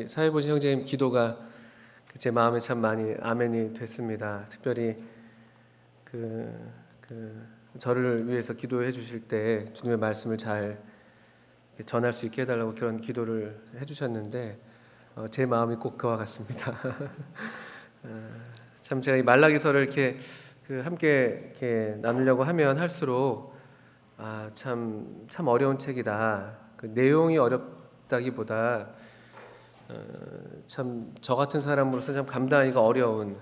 사회보신 형제님 기도가 제 마음에 참 많이 아멘이 됐습니다. 특별히 저를 위해서 기도해 주실 때 주님의 말씀을 잘 전할 수 있게 해달라고 그런 기도를 해주셨는데 제 마음이 꼭 그와 같습니다. 참 제가 이 말라기서를 이렇게 함께 이렇게 나누려고 하면 할수록 참 어려운 책이다. 그 내용이 어렵다기보다 참 저 같은 사람으로서 참 감당하기가 어려운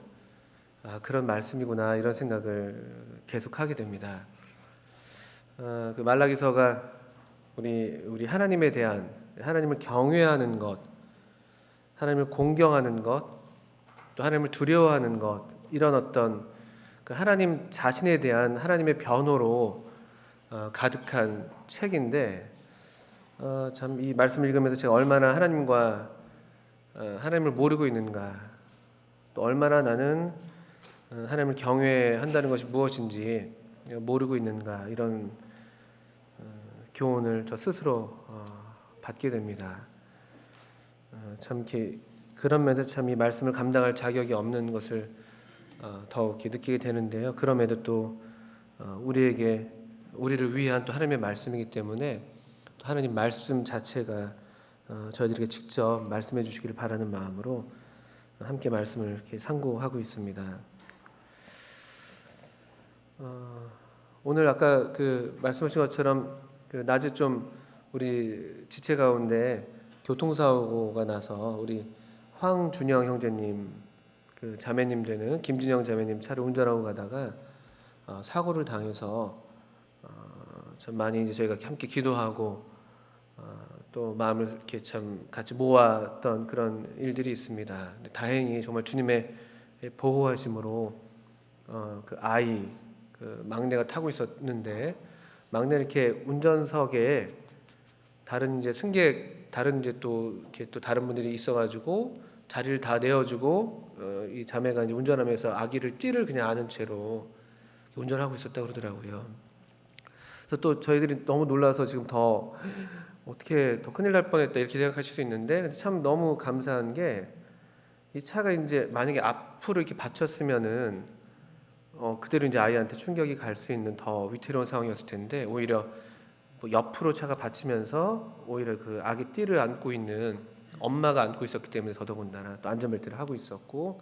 그런 말씀이구나 이런 생각을 계속 하게 됩니다. 그 말라기서가 우리 하나님에 대한 하나님을 경외하는 것, 하나님을 공경하는 것, 또 하나님을 두려워하는 것 이런 어떤 그 하나님 자신에 대한 하나님의 변호로 가득한 책인데 참 이 말씀을 읽으면서 제가 얼마나 하나님을 모르고 있는가, 또 얼마나 나는 하나님을 경외한다는 것이 무엇인지 모르고 있는가 이런 교훈을 저 스스로 받게 됩니다. 참 이렇게 그런 면에서 참 이 말씀을 감당할 자격이 없는 것을 더욱 느끼게 되는데요. 그럼에도 또 우리를 위한 또 하나님의 말씀이기 때문에 또 하나님 말씀 자체가 저희들에게 직접 말씀해 주시기를 바라는 마음으로 함께 말씀을 이렇게 상고하고 있습니다. 오늘 아까 말씀하신 것처럼 낮에 좀 우리 지체 가운데 교통사고가 나서 우리 황준영 형제님 자매님 되는 김진영 자매님 차를 운전하고 가다가 사고를 당해서 참 많이 이제 저희가 함께 기도하고 또 마음을 이렇게 참 같이 모았던 그런 일들이 있습니다. 다행히 정말 주님의 보호하심으로 아이 막내가 타고 있었는데 막내는 이렇게 운전석에 다른 이제 승객 다른 이제 또 다른 분들이 있어가지고 자리를 다 내어주고 이 자매가 이제 운전하면서 아기를 띠를 그냥 안은 채로 운전하고 있었다고 그러더라고요. 그래서 또 저희들이 너무 놀라서 지금 더 어떻게 더 큰일 날 뻔했다 이렇게 생각하실 수 있는데 참 너무 감사한 게 이 차가 이제 만약에 앞으로 이렇게 받쳤으면은 그대로 이제 아이한테 충격이 갈 수 있는 더 위태로운 상황이었을 텐데 오히려 옆으로 차가 받치면서 오히려 그 아기 띠를 안고 있는 엄마가 안고 있었기 때문에 더더군다나 또 안전벨트를 하고 있었고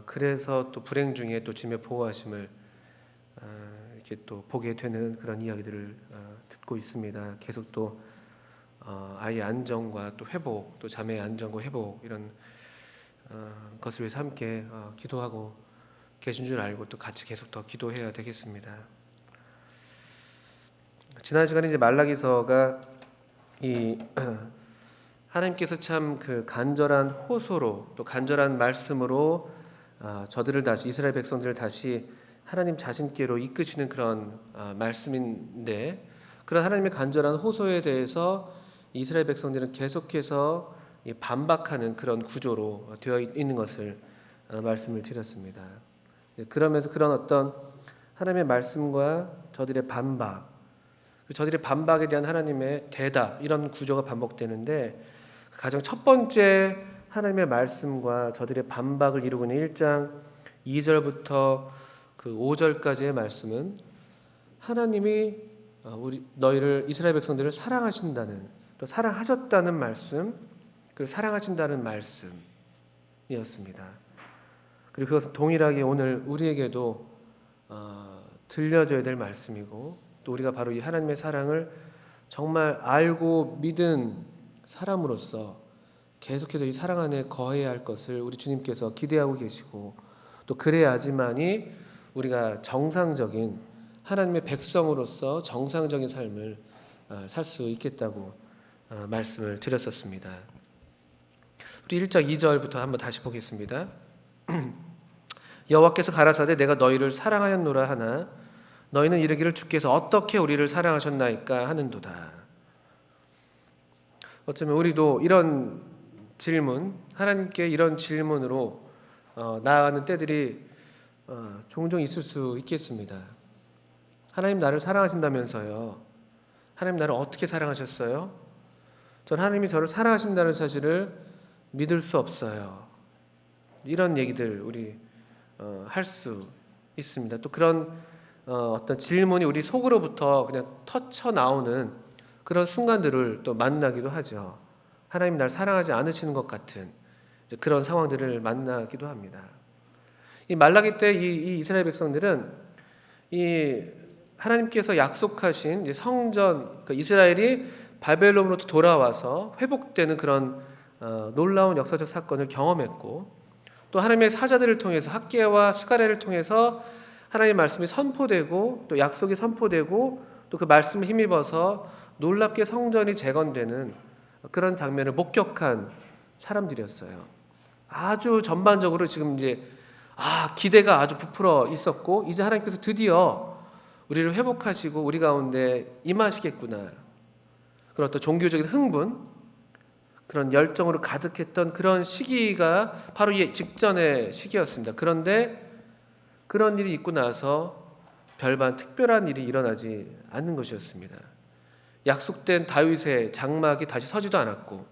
그래서 또 불행 중에 또 주님의 보호하심을 이렇게 또 보게 되는 그런 이야기들을 듣고 있습니다. 계속 또 아이의 안전과 또 회복, 또 자매의 안전과 회복 이런 것을 위해서 함께 기도하고 계신 줄 알고 또 같이 계속 더 기도해야 되겠습니다. 지난 시간에 이제 말라기서가 이 하나님께서 참 간절한 호소로 또 간절한 말씀으로 저들을 다시 이스라엘 백성들을 다시 하나님 자신께로 이끄시는 그런 말씀인데 그런 하나님의 간절한 호소에 대해서 이스라엘 백성들은 계속해서 반박하는 그런 구조로 되어 있는 것을 말씀을 드렸습니다. 그러면서 그런 어떤 하나님의 말씀과 저들의 반박에 대한 하나님의 대답 이런 구조가 반복되는데 가장 첫 번째 하나님의 말씀과 저들의 반박을 이루고 있는 1장 2절부터 5절까지의 말씀은 하나님이 너희를 이스라엘 백성들을 사랑하신다는 또 사랑하셨다는 말씀 그리고 사랑하신다는 말씀이었습니다. 그리고 그것은 동일하게 오늘 우리에게도 들려져야 될 말씀이고 또 우리가 바로 이 하나님의 사랑을 정말 알고 믿은 사람으로서 계속해서 이 사랑 안에 거해야 할 것을 우리 주님께서 기대하고 계시고 또 그래야지만이 우리가 정상적인 하나님의 백성으로서 정상적인 삶을 살 수 있겠다고 말씀을 드렸었습니다. 우리 1장 2절부터 한번 다시 보겠습니다. 여호와께서 가라사대 내가 너희를 사랑하였노라 하나 너희는 이르기를 주께서 어떻게 우리를 사랑하셨나이까 하는도다. 어쩌면 우리도 이런 질문 하나님께 이런 질문으로 나아가는 때들이 종종 있을 수 있겠습니다. 하나님 나를 사랑하신다면서요. 하나님 나를 어떻게 사랑하셨어요? 전 하나님이 저를 사랑하신다는 사실을 믿을 수 없어요. 이런 얘기들 우리 할 수 있습니다. 또 그런 어떤 질문이 우리 속으로부터 그냥 터쳐 나오는 그런 순간들을 또 만나기도 하죠. 하나님 날 사랑하지 않으시는 것 같은 그런 상황들을 만나기도 합니다. 이 말라기 때 이 이스라엘 백성들은 이 하나님께서 약속하신 성전, 그 이스라엘이 바벨론으로부터 돌아와서 회복되는 그런 놀라운 역사적 사건을 경험했고, 또 하나님의 사자들을 통해서 학개와 스가랴를 통해서 하나님의 말씀이 선포되고 또 약속이 선포되고 또 그 말씀을 힘입어서 놀랍게 성전이 재건되는 그런 장면을 목격한 사람들이었어요. 아주 전반적으로 지금 이제 기대가 아주 부풀어 있었고, 이제 하나님께서 드디어 우리를 회복하시고 우리 가운데 임하시겠구나, 그런 어떤 종교적인 흥분, 그런 열정으로 가득했던 그런 시기가 바로 이 직전의 시기였습니다. 그런데 그런 일이 있고 나서 별반 특별한 일이 일어나지 않는 것이었습니다. 약속된 다윗의 장막이 다시 서지도 않았고,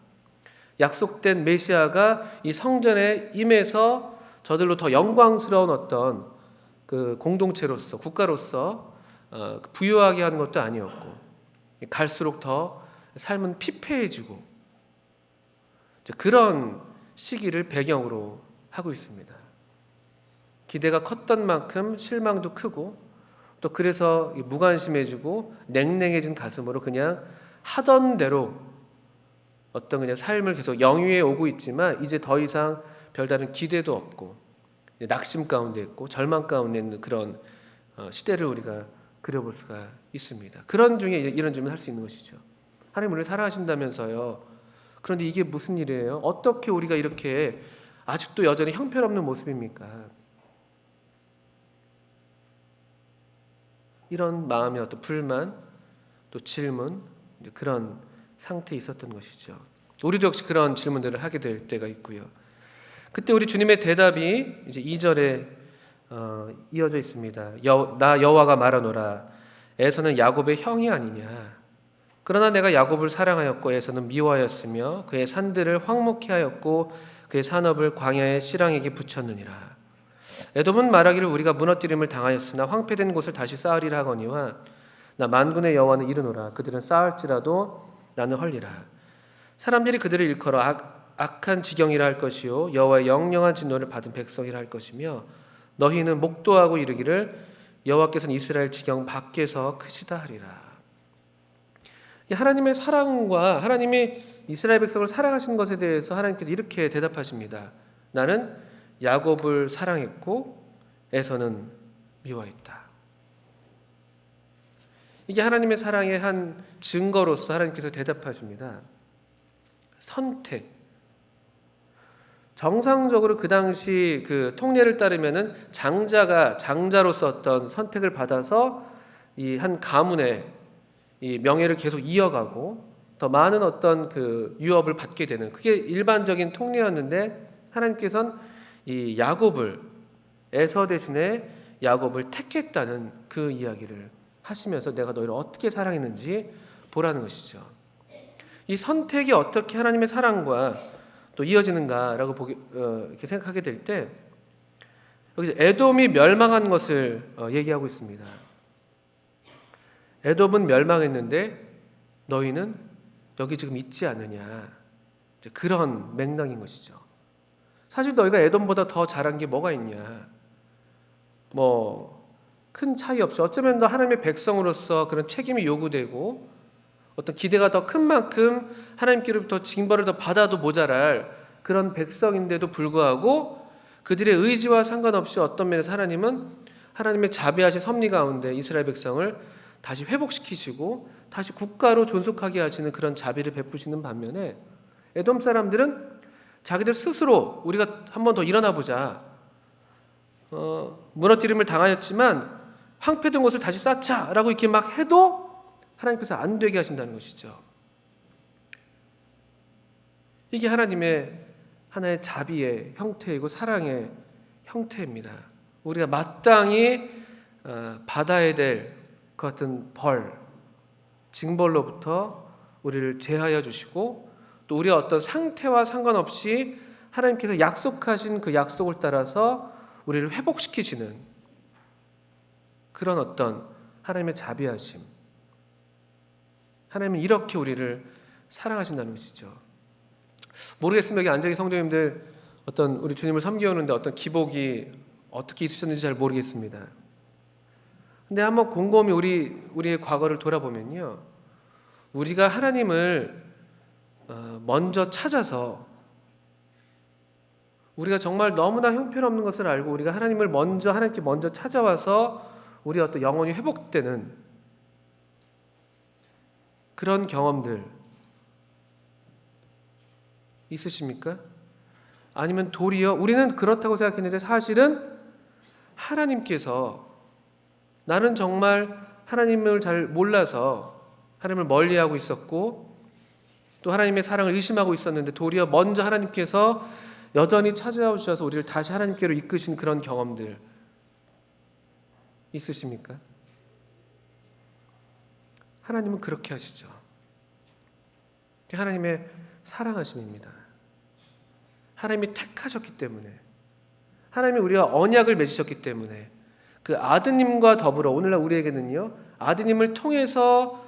약속된 메시아가 이 성전에 임해서 저들로 더 영광스러운 어떤 그 공동체로서, 국가로서 부유하게 하는 것도 아니었고, 갈수록 더 삶은 피폐해지고 그런 시기를 배경으로 하고 있습니다. 기대가 컸던 만큼 실망도 크고, 또 그래서 무관심해지고 냉랭해진 가슴으로 그냥 하던 대로 어떤 그냥 삶을 계속 영위해 오고 있지만, 이제 더 이상 별다른 기대도 없고 낙심 가운데 있고 절망 가운데 있는 그런 시대를 우리가 그려볼 수가 있습니다. 그런 중에 이런 질문을 할 수 있는 것이죠. 하나님 우리를 사랑하신다면서요. 그런데 이게 무슨 일이에요? 어떻게 우리가 이렇게 아직도 여전히 형편없는 모습입니까? 이런 마음의 어떤 불만, 또 질문, 그런 상태에 있었던 것이죠. 우리도 역시 그런 질문들을 하게 될 때가 있고요. 그때 우리 주님의 대답이 이제 2절에 이어져 있습니다. 나 여호와가 말하노라, 에서는 야곱의 형이 아니냐. 그러나 내가 야곱을 사랑하였고 에서는 미워하였으며 그의 산들을 황무케 하였고 그의 산업을 광야의 씨랑에게 붙였느니라. 에돔은 말하기를 우리가 무너뜨림을 당하였으나 황폐된 곳을 다시 쌓으리라 하거니와 나 만군의 여호와는 이르노라, 그들은 쌓을지라도 나는 헐리라. 사람들이 그들을 일컬어 악한 지경이라 할 것이요 여호와의 영영한 진노를 받은 백성이라 할 것이며, 너희는 목도하고 이르기를 여호와께서는 이스라엘 지경 밖에서 크시다 하리라. 하나님의 사랑과 하나님이 이스라엘 백성을 사랑하시는 것에 대해서 하나님께서 이렇게 대답하십니다. 나는 야곱을 사랑했고 에서는 미워했다. 이게 하나님의 사랑의 한 증거로서 하나님께서 대답하십니다. 선택. 정상적으로 그 당시 그 통례를 따르면은 장자로서 어떤 선택을 받아서 이 한 가문의 이 명예를 계속 이어가고 더 많은 어떤 그 유업을 받게 되는, 그게 일반적인 통례였는데, 하나님께서는 이 야곱을, 에서 대신에 야곱을 택했다는 그 이야기를 하시면서 내가 너희를 어떻게 사랑했는지 보라는 것이죠. 이 선택이 어떻게 하나님의 사랑과 또 이어지는가라고 이렇게 생각하게 될 때, 여기서 에돔이 멸망한 것을 얘기하고 있습니다. 에돔은 멸망했는데 너희는 여기 지금 있지 않느냐, 그런 맥락인 것이죠. 사실 너희가 에돔보다 더 잘한 게 뭐가 있냐, 뭐 큰 차이 없이 어쩌면 더 하나님의 백성으로서 그런 책임이 요구되고 어떤 기대가 더 큰 만큼 하나님께로부터 징벌을 더 받아도 모자랄 그런 백성인데도 불구하고 그들의 의지와 상관없이 어떤 면에서 하나님은 하나님의 자비하신 섭리 가운데 이스라엘 백성을 다시 회복시키시고 다시 국가로 존속하게 하시는 그런 자비를 베푸시는 반면에, 에돔 사람들은 자기들 스스로 우리가 한 번 더 일어나 보자, 무너뜨림을 당하였지만 황폐된 곳을 다시 쌓자라고 이렇게 막 해도 하나님께서 안 되게 하신다는 것이죠. 이게 하나님의 하나의 자비의 형태이고 사랑의 형태입니다. 우리가 마땅히 받아야 될 그 같은 징벌로부터 우리를 제하여 주시고, 또 우리의 어떤 상태와 상관없이 하나님께서 약속하신 그 약속을 따라서 우리를 회복시키시는 그런 어떤 하나님의 자비하심. 하나님은 이렇게 우리를 사랑하신다는 것이죠. 모르겠습니다. 여기 앉아계신 성도님들 어떤 우리 주님을 섬겨오는데 어떤 기복이 어떻게 있으셨는지 잘 모르겠습니다. 근데 한번 곰곰이 우리의 과거를 돌아보면요, 우리가 하나님을 먼저 찾아서 우리가 정말 너무나 형편없는 것을 알고 우리가 하나님께 먼저 찾아와서 우리의 어떤 영혼이 회복되는 그런 경험들 있으십니까? 아니면 도리어 우리는 그렇다고 생각했는데 사실은 하나님께서 나는 정말 하나님을 잘 몰라서 하나님을 멀리하고 있었고 또 하나님의 사랑을 의심하고 있었는데 도리어 먼저 하나님께서 여전히 찾아와 주셔서 우리를 다시 하나님께로 이끄신 그런 경험들 있으십니까? 하나님은 그렇게 하시죠. 하나님의 사랑하심입니다. 하나님이 택하셨기 때문에, 하나님이 우리와 언약을 맺으셨기 때문에, 그 아드님과 더불어 오늘날 우리에게는요, 아드님을 통해서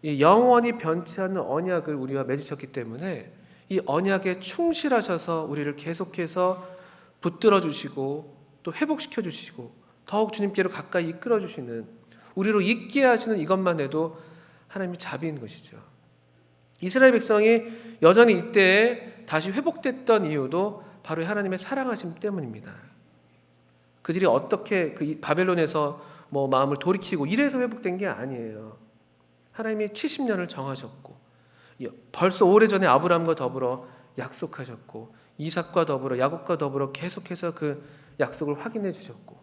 영원히 변치 않는 언약을 우리와 맺으셨기 때문에 이 언약에 충실하셔서 우리를 계속해서 붙들어 주시고 또 회복시켜 주시고 더욱 주님께로 가까이 이끌어 주시는, 우리로 있게 하시는 이것만 해도 하나님의 자비인 것이죠. 이스라엘 백성이 여전히 이때에 다시 회복됐던 이유도 바로 하나님의 사랑하심 때문입니다. 그들이 어떻게 그 바벨론에서 마음을 돌이키고 이래서 회복된 게 아니에요. 하나님이 70년을 정하셨고 벌써 오래전에 아브라함과 더불어 약속하셨고 이삭과 더불어 야곱과 더불어 계속해서 그 약속을 확인해 주셨고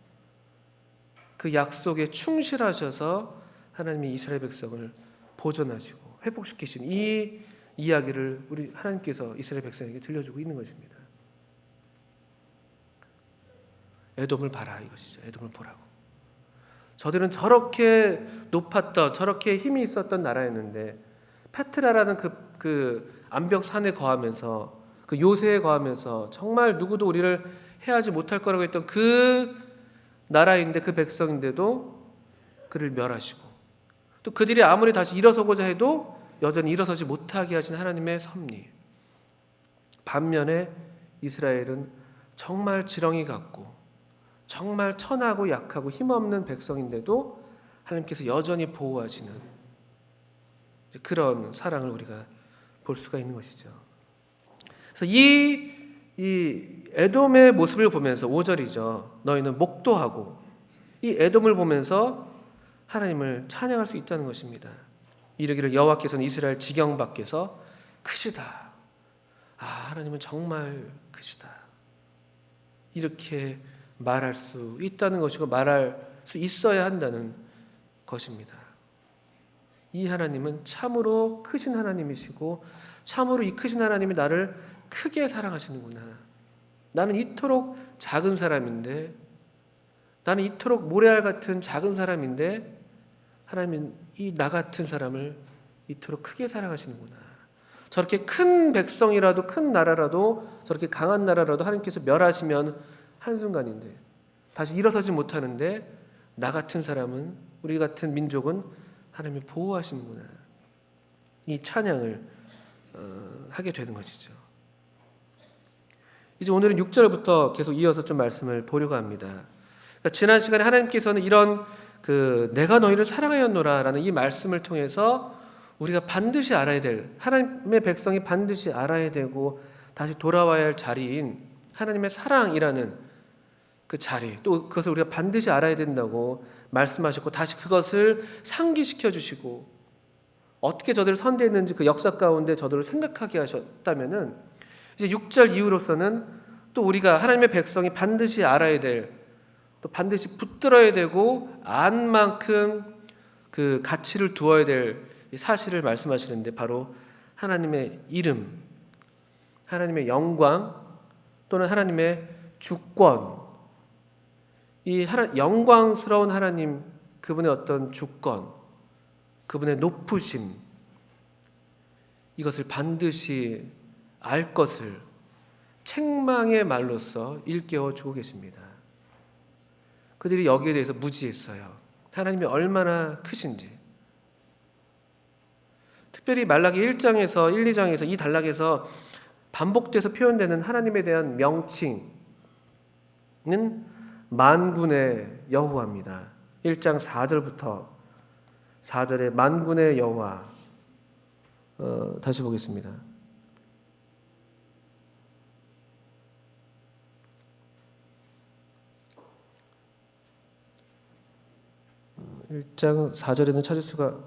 그 약속에 충실하셔서 하나님이 이스라엘 백성을 보존하시고 회복시키신 이 이야기를 우리 하나님께서 이스라엘 백성에게 들려주고 있는 것입니다. 에돔을 봐라 이것이죠. 에돔을 보라고. 저들은 저렇게 높았던, 저렇게 힘이 있었던 나라였는데 페트라라는 그 암벽 산에 거하면서 그 요새에 거하면서 정말 누구도 우리를 해하지 못할 거라고 했던 그 나라인데, 그 백성인데도 그를 멸하시고 또 그들이 아무리 다시 일어서고자 해도 여전히 일어서지 못하게 하신 하나님의 섭리. 반면에 이스라엘은 정말 지렁이 같고 정말 천하고 약하고 힘없는 백성인데도 하나님께서 여전히 보호하시는 그런 사랑을 우리가 볼 수가 있는 것이죠. 그래서 이 에돔의 모습을 보면서 5절이죠. 너희는 목도하고, 이 에돔을 보면서 하나님을 찬양할 수 있다는 것입니다. 이르기를 여호와께서는 이스라엘 지경 밖에서 크시다. 하나님은 정말 크시다. 이렇게 말할 수 있다는 것이고 말할 수 있어야 한다는 것입니다. 이 하나님은 참으로 크신 하나님이시고 참으로 이 크신 하나님이 나를 크게 사랑하시는구나. 나는 이토록 작은 사람인데, 나는 이토록 모래알 같은 작은 사람인데 하나님은 이 나 같은 사람을 이토록 크게 사랑하시는구나. 저렇게 큰 백성이라도, 큰 나라라도, 저렇게 강한 나라라도 하나님께서 멸하시면 한순간인데 다시 일어서지 못하는데 나 같은 사람은, 우리 같은 민족은 하나님이 보호하시는구나. 이 찬양을 하게 되는 것이죠. 이제 오늘은 6절부터 계속 이어서 좀 말씀을 보려고 합니다. 그러니까 지난 시간에 하나님께서는 이런 내가 너희를 사랑하였노라 라는 이 말씀을 통해서 우리가 반드시 알아야 될, 하나님의 백성이 반드시 알아야 되고 다시 돌아와야 할 자리인 하나님의 사랑이라는 그 자리, 또 그것을 우리가 반드시 알아야 된다고 말씀하셨고 다시 그것을 상기시켜 주시고 어떻게 저들을 선대했는지 그 역사 가운데 저들을 생각하게 하셨다면은 이제 6절 이후로서는 또 우리가 하나님의 백성이 반드시 알아야 될, 또 반드시 붙들어야 되고 안 만큼 그 가치를 두어야 될 사실을 말씀하시는데 바로 하나님의 이름, 하나님의 영광 또는 하나님의 주권, 이 영광스러운 하나님, 그분의 어떤 주권, 그분의 높으심, 이것을 반드시 알 것을 책망의 말로써 일깨워 주고 계십니다. 그들이 여기에 대해서 무지했어요. 하나님이 얼마나 크신지. 특별히 말라기 1장에서 1, 2장에서 이 단락에서 반복돼서 표현되는 하나님에 대한 명칭은 만군의 여호와입니다. 1장 4절부터 4절에 만군의 여호와, 다시 보겠습니다. 1장 4절에는 찾을 수가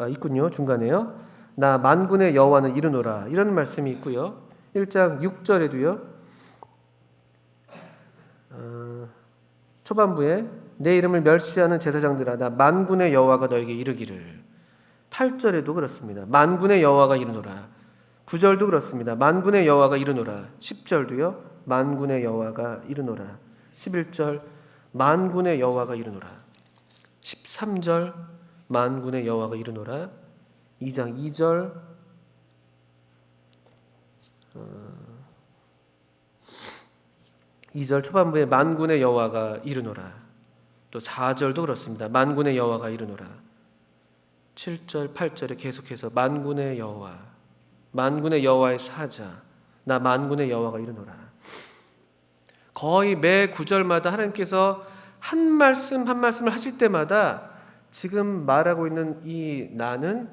있군요. 중간에요. 나 만군의 여호와는 이르노라, 이런 말씀이 있고요. 1장 6절에도요. 초반부에 내 이름을 멸시하는 제사장들아 나 만군의 여호와가 너에게 이르기를. 8절에도 그렇습니다. 만군의 여호와가 이르노라. 9절도 그렇습니다. 만군의 여호와가 이르노라. 10절도요. 만군의 여호와가 이르노라. 11절 만군의 여호와가 이르노라. 13절 만군의 여호와가 이르노라. 2장 2절 2절 초반부에 만군의 여호와가 이르노라. 또 4절도 그렇습니다. 만군의 여호와가 이르노라. 7절 8절에 계속해서 만군의 여호와, 만군의 여호와의 사자, 나 만군의 여호와가 이르노라. 거의 매 구절마다 하나님께서 한 말씀 한 말씀을 하실 때마다 지금 말하고 있는 이 나는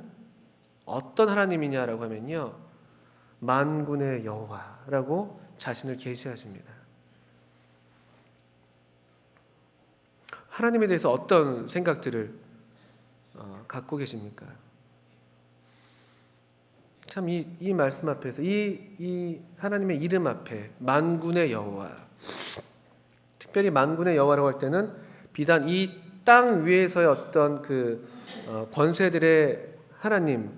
어떤 하나님이냐라고 하면요, 만군의 여호와라고 자신을 계시하십니다. 하나님에 대해서 어떤 생각들을 갖고 계십니까? 참 이 말씀 앞에서 이 하나님의 이름 앞에 만군의 여호와, 특별히 만군의 여호와라고 할 때는 비단 이 땅 위에서의 어떤 그 권세들의 하나님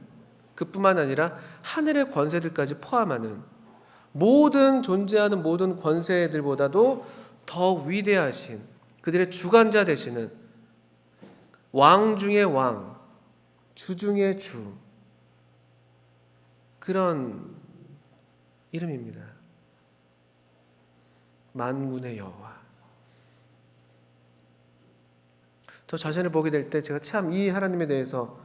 그뿐만 아니라 하늘의 권세들까지 포함하는 모든 존재하는 모든 권세들보다도 더 위대하신 그들의 주관자 되시는 왕 중의 왕, 주 중의 주, 그런 이름입니다. 만군의 여호와. 저 자신을 보게 될 때 제가 참 이 하나님에 대해서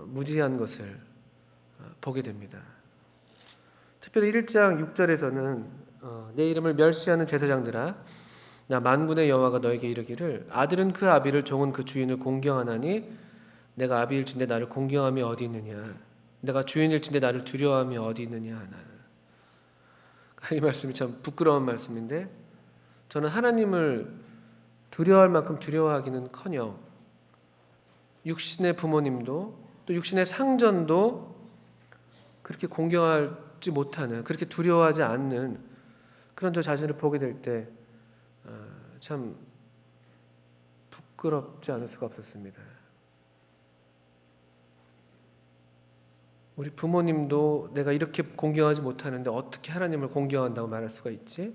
무지한 것을 보게 됩니다. 특별히 1장 6절에서는 내 이름을 멸시하는 제사장들아 나 만군의 여호와가 너에게 이르기를 아들은 그 아비를 종은 그 주인을 공경하나니 내가 아비일진대 나를 공경함이 어디 있느냐, 내가 주인일진대 나를 두려워함이 어디 있느냐 하나. 이 말씀이 참 부끄러운 말씀인데 저는 하나님을 두려워할 만큼 두려워하기는커녕 육신의 부모님도 또 육신의 상전도 그렇게 공경하지 못하는, 그렇게 두려워하지 않는 그런 저 자신을 보게 될 때 참 부끄럽지 않을 수가 없었습니다. 우리 부모님도 내가 이렇게 공경하지 못하는데 어떻게 하나님을 공경한다고 말할 수가 있지?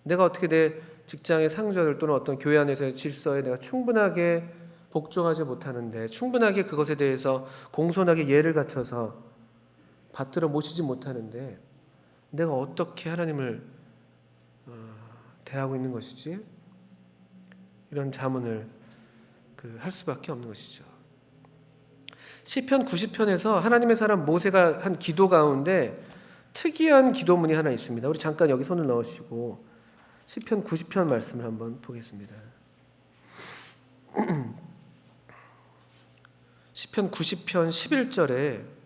내가 어떻게 내 직장의 상전을 또는 어떤 교회 안에서의 질서에 내가 충분하게 복종하지 못하는데, 충분하게 그것에 대해서 공손하게 예를 갖춰서 받들어 모시지 못하는데 내가 어떻게 하나님을 대하고 있는 것이지? 이런 자문을 할 수밖에 없는 것이죠. 시편 90편에서 하나님의 사람 모세가 한 기도 가운데 특이한 기도문이 하나 있습니다. 우리 잠깐 여기 손을 넣으시고 시편 90편 말씀을 한번 보겠습니다. 시편 90편 11절에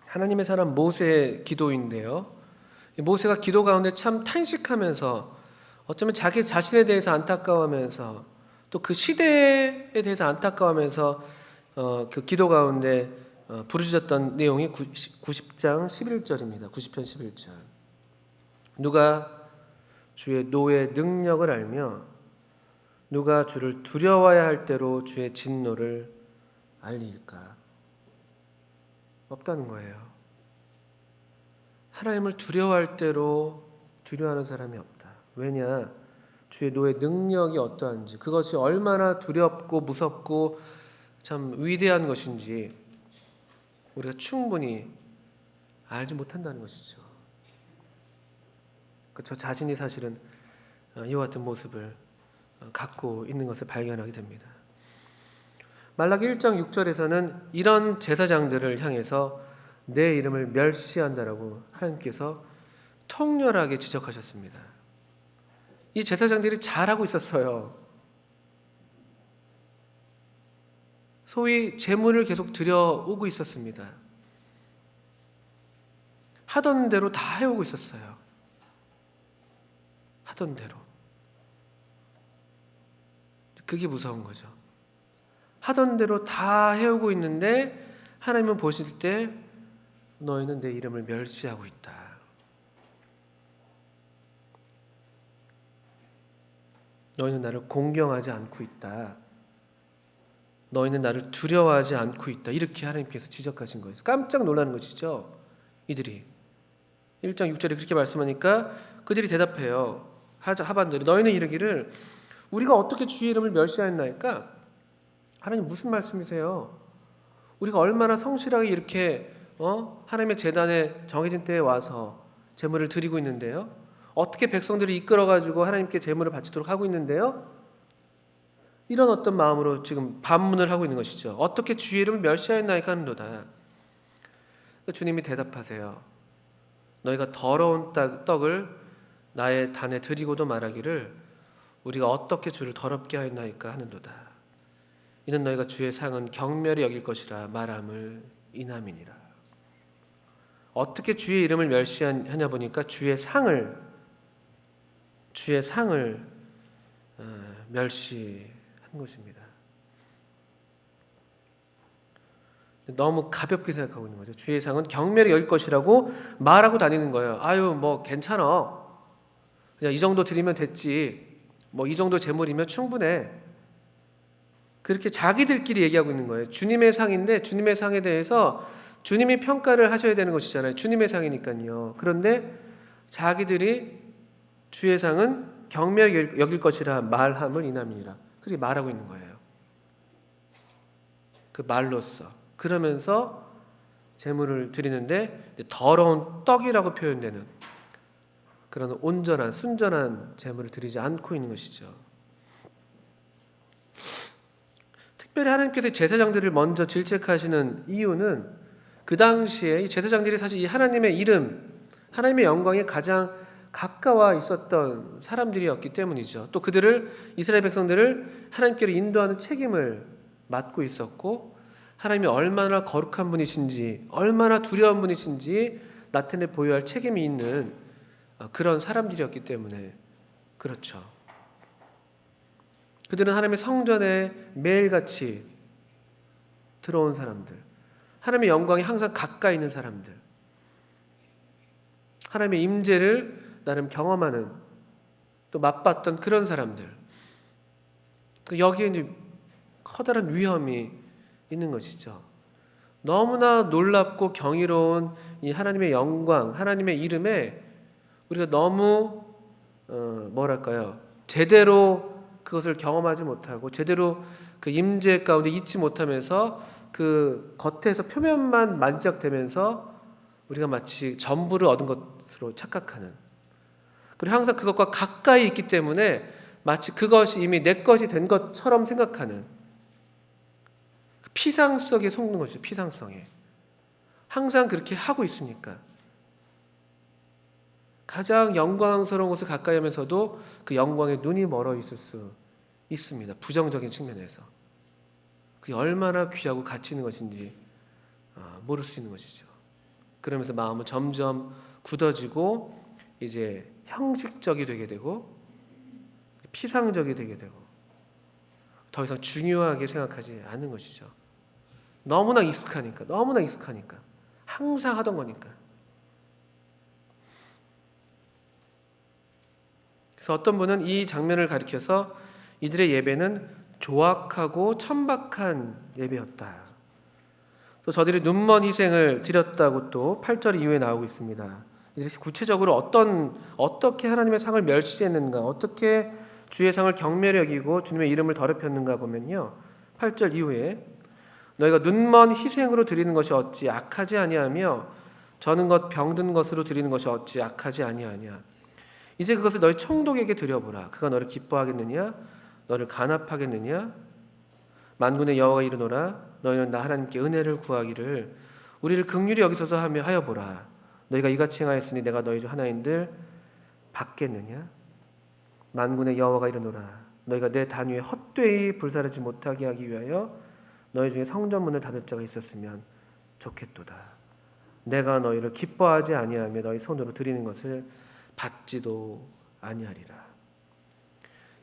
하나님의 사람 모세의 기도인데요. 모세가 기도 가운데 참 탄식하면서 어쩌면 자기 자신에 대해서 안타까워하면서 또 그 시대에 대해서 안타까워하면서 그 기도 가운데 부르짖었던 내용이 90장 11절입니다. 90편 11절. 누가 주의 노의 능력을 알며 누가 주를 두려워야 할 대로 주의 진노를 알리일까? 없다는 거예요. 하나님을 두려워할 대로 두려워하는 사람이 없다. 왜냐? 주의 노의 능력이 어떠한지, 그것이 얼마나 두렵고 무섭고 참 위대한 것인지 우리가 충분히 알지 못한다는 것이죠. 저 자신이 사실은 이와 같은 모습을 갖고 있는 것을 발견하게 됩니다. 말라기 1장 6절에서는 이런 제사장들을 향해서 내 이름을 멸시한다라고 하나님께서 통렬하게 지적하셨습니다. 이 제사장들이 잘하고 있었어요. 소위 제물을 계속 드려오고 있었습니다. 하던 대로 다 해오고 있었어요. 하던 대로. 그게 무서운 거죠. 하던 대로 다 해오고 있는데 하나님은 보실 때 너희는 내 이름을 멸시하고 있다. 너희는 나를 공경하지 않고 있다. 너희는 나를 두려워하지 않고 있다. 이렇게 하나님께서 지적하신 거예요. 깜짝 놀라는 것이죠. 이들이 1장 6절에 그렇게 말씀하니까 그들이 대답해요. 하반들이 너희는 이르기를 우리가 어떻게 주의 이름을 멸시하였나이까? 하나님 무슨 말씀이세요? 우리가 얼마나 성실하게 이렇게 하나님의 제단에 정해진 때에 와서 제물을 드리고 있는데요. 어떻게 백성들을 이끌어가지고 하나님께 제물을 바치도록 하고 있는데요. 이런 어떤 마음으로 지금 반문을 하고 있는 것이죠. 어떻게 주의 이름을 멸시하였나이까 하는도다. 주님이 대답하세요. 너희가 더러운 떡을 나의 단에 드리고도 말하기를 우리가 어떻게 주를 더럽게 하였나이까 하는도다. 이는 너희가 주의 상은 경멸히 여길 것이라 말함을 인함이니라. 어떻게 주의 이름을 멸시하냐 보니까 주의 상을 멸시한 것입니다. 너무 가볍게 생각하고 있는 거죠. 주의 상은 경멸히 여길 것이라고 말하고 다니는 거예요. 아유 뭐 괜찮아. 그냥 이 정도 드리면 됐지. 뭐 이 정도 제물이면 충분해. 그렇게 자기들끼리 얘기하고 있는 거예요. 주님의 상인데 주님의 상에 대해서 주님이 평가를 하셔야 되는 것이잖아요. 주님의 상이니까요. 그런데 자기들이 주의 상은 경멸히 여길 것이라 말함을 인함이니라. 그렇게 말하고 있는 거예요. 그 말로써. 그러면서 제물을 드리는데 더러운 떡이라고 표현되는 그런 온전한 순전한 제물을 드리지 않고 있는 것이죠. 특별히 하나님께서 제사장들을 먼저 질책하시는 이유는 그 당시에 이 제사장들이 사실 이 하나님의 이름, 하나님의 영광에 가장 가까워 있었던 사람들이었기 때문이죠. 또 그들을 이스라엘 백성들을 하나님께로 인도하는 책임을 맡고 있었고 하나님이 얼마나 거룩한 분이신지 얼마나 두려운 분이신지 나타내 보여야 할 책임이 있는 그런 사람들이었기 때문에 그렇죠. 그들은 하나님의 성전에 매일같이 들어온 사람들, 하나님의 영광이 항상 가까이 있는 사람들, 하나님의 임재를 나름 경험하는 또 맛봤던 그런 사람들, 여기에 이제 커다란 위험이 있는 것이죠. 너무나 놀랍고 경이로운 이 하나님의 영광, 하나님의 이름에 우리가 너무 제대로 그것을 경험하지 못하고 제대로 그 임재 가운데 있지 못하면서 그 겉에서 표면만 만지작되면서 우리가 마치 전부를 얻은 것으로 착각하는, 그리고 항상 그것과 가까이 있기 때문에 마치 그것이 이미 내 것이 된 것처럼 생각하는 피상 속에 속는 것이죠. 피상성에 항상 그렇게 하고 있으니까 가장 영광스러운 것을 가까이 하면서도 그 영광에 눈이 멀어 있을 수 있습니다. 부정적인 측면에서 그게 얼마나 귀하고 가치 있는 것인지 모를 수 있는 것이죠. 그러면서 마음은 점점 굳어지고 이제 형식적이 되게 되고 피상적이 되게 되고 더 이상 중요하게 생각하지 않는 것이죠. 너무나 익숙하니까 항상 하던 거니까. 그래서 어떤 분은 이 장면을 가리켜서 이들의 예배는 조악하고 천박한 예배였다. 또 저들이 눈먼 희생을 드렸다고 또 8절 이후에 나오고 있습니다. 이제 구체적으로 어떻게 하나님의 상을 멸시했는가, 어떻게 주의 상을 경멸히 여기고 주님의 이름을 더럽혔는가 보면요, 8절 이후에 너희가 눈먼 희생으로 드리는 것이 어찌 악하지 아니하며 저는 것 병든 것으로 드리는 것이 어찌 악하지 아니하냐. 이제 그것을 너희 총독에게 드려보라. 그가 너를 기뻐하겠느냐 너를 간합하겠느냐. 만군의 여호와가 이르노라 너희는 나 하나님께 은혜를 구하기를 우리를 긍휼히 여기소서 하여 보라. 너희가 이같이 행하였으니 내가 너희 중 하나인들 받겠느냐. 만군의 여호와가 이르노라 너희가 내 단 위에 헛되이 불사르지 못하게 하기 위하여 너희 중에 성전문을 닫을 자가 있었으면 좋겠도다. 내가 너희를 기뻐하지 아니하며 너희 손으로 드리는 것을 받지도 아니하리라.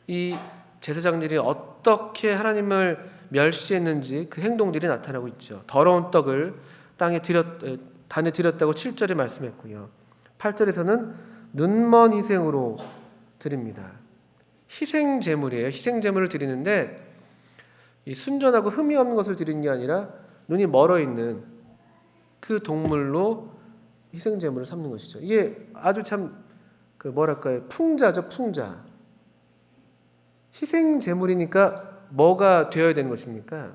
이 제사장들이 어떻게 하나님을 멸시했는지 그 행동들이 나타나고 있죠. 더러운 떡을 단에 드렸다고 7절에 말씀했고요. 8절에서는 눈먼 희생으로 드립니다. 희생 제물이에요. 희생 제물을 드리는데 이 순전하고 흠이 없는 것을 드리는 게 아니라 눈이 멀어 있는 그 동물로 희생 제물을 삼는 것이죠. 이게 아주 참 풍자죠, 풍자. 희생 제물이니까 뭐가 되어야 되는 것입니까?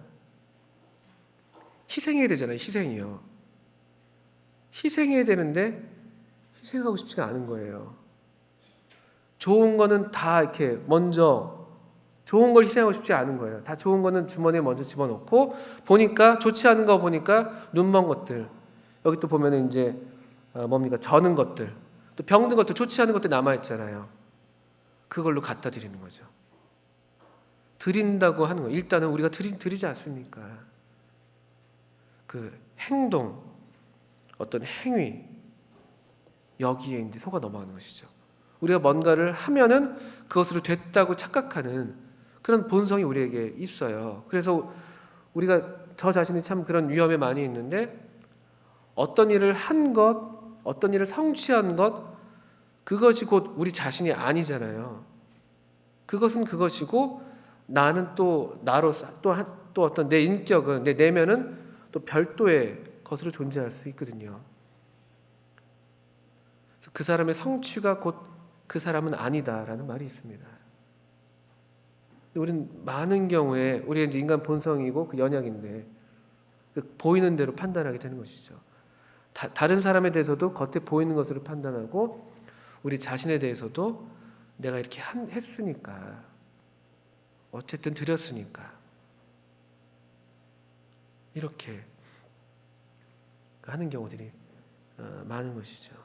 희생해야 되잖아요. 희생이요. 희생해야 되는데 희생하고 싶지가 않은 거예요. 좋은 거는 다 이렇게 먼저 좋은 걸 희생하고 싶지 않은 거예요. 다 좋은 거는 주머니에 먼저 집어넣고 보니까 좋지 않은 거 보니까 눈먼 것들, 여기 또 보면은 이제 저는 것들, 또 병든 것들, 좋지 않은 것들 남아 있잖아요. 그걸로 갖다 드리는 거죠. 드린다고 하는 거. 일단은 우리가 드리지 않습니까? 그 행동, 어떤 행위, 여기에 이제 속아 넘어가는 것이죠. 우리가 뭔가를 하면은 그것으로 됐다고 착각하는 그런 본성이 우리에게 있어요. 그래서 우리가 저 자신이 참 그런 위험에 많이 있는데 어떤 일을 한 것, 어떤 일을 성취한 것, 그것이 곧 우리 자신이 아니잖아요. 그것은 그것이고 나는 또 나로 또 어떤 내 인격은, 내 내면은 또 별도의 것으로 존재할 수 있거든요. 그 사람의 성취가 곧 그 사람은 아니다라는 말이 있습니다. 우리는 많은 경우에 우리의 이제 인간 본성이고 그 연약인데 보이는 대로 판단하게 되는 것이죠. 다른 사람에 대해서도 겉에 보이는 것으로 판단하고 우리 자신에 대해서도 내가 이렇게 했으니까 어쨌든 드렸으니까 이렇게 하는 경우들이 많은 것이죠.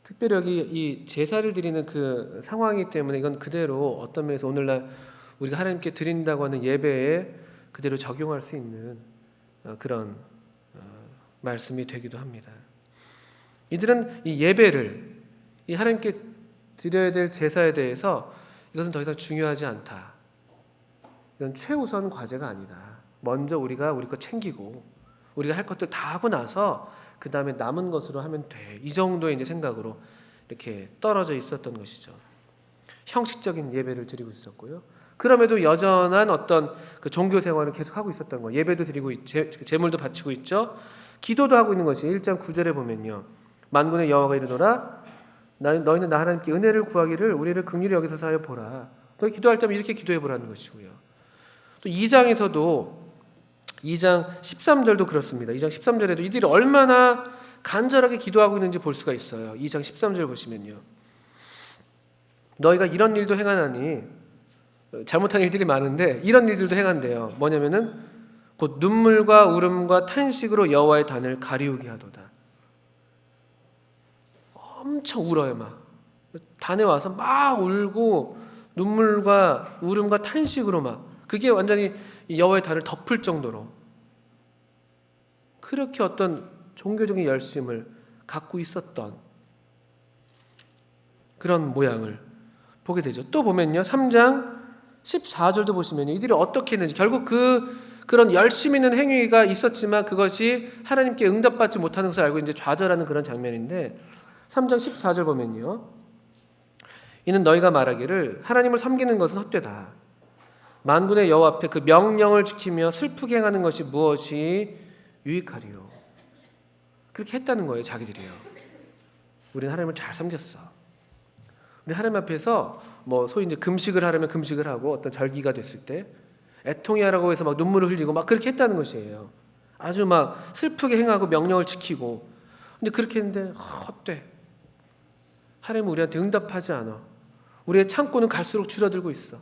특별히 여기 이 제사를 드리는 그 상황이기 때문에 이건 그대로 어떤 면에서 오늘날 우리가 하나님께 드린다고 하는 예배에 그대로 적용할 수 있는 그런 말씀이 되기도 합니다. 이들은 이 예배를, 이 하나님께 드려야 될 제사에 대해서 이것은 더 이상 중요하지 않다. 이건 최우선 과제가 아니다. 먼저 우리가 우리 것 챙기고 우리가 할 것들 다 하고 나서 그 다음에 남은 것으로 하면 돼. 이 정도의 이제 생각으로 이렇게 떨어져 있었던 것이죠. 형식적인 예배를 드리고 있었고요. 그럼에도 여전한 어떤 그 종교 생활을 계속 하고 있었던 거예요. 예배도 드리고 제물도 바치고 있죠. 기도도 하고 있는 것이 1장 9절에 보면요. 만군의 여호와가 이르노라 너희는 나 하나님께 은혜를 구하기를 우리를 긍휼히 여기소서 하여 보라. 너희 기도할 때면 이렇게 기도해 보라는 것이고요. 또 2장에서도 2장 13절도 그렇습니다. 2장 13절에도 이들이 얼마나 간절하게 기도하고 있는지 볼 수가 있어요. 2장 13절 보시면요. 너희가 이런 일도 행하나니, 잘못한 일들이 많은데 이런 일들도 행한대요. 뭐냐면은 곧 눈물과 울음과 탄식으로 여호와의 단을 가리우게 하도다. 엄청 울어요. 막 단에 와서 막 울고 눈물과 울음과 탄식으로 막 그게 완전히 여호와의 단을 덮을 정도로 그렇게 어떤 종교적인 열심을 갖고 있었던 그런 모양을 보게 되죠. 또 보면요. 3장 14절도 보시면 이들이 어떻게 했는지, 결국 그런 열심 있는 행위가 있었지만 그것이 하나님께 응답받지 못하는 것을 알고 이제 좌절하는 그런 장면인데 3장 14절 보면요. 이는 너희가 말하기를 하나님을 섬기는 것은 헛되다. 만군의 여호와 앞에 그 명령을 지키며 슬프게 행하는 것이 무엇이 유익하리요. 그렇게 했다는 거예요. 자기들이요. 우리는 하나님을 잘 섬겼어. 근데 하나님 앞에서 뭐 소위 이제 금식을 하려면 금식을 하고 어떤 절기가 됐을 때 애통이 하라고 해서 막 눈물을 흘리고 막 그렇게 했다는 것이에요. 아주 막 슬프게 행하고 명령을 지키고. 근데 그렇게 했는데 헛돼. 하나님은 우리한테 응답하지 않아. 우리의 창고는 갈수록 줄어들고 있어.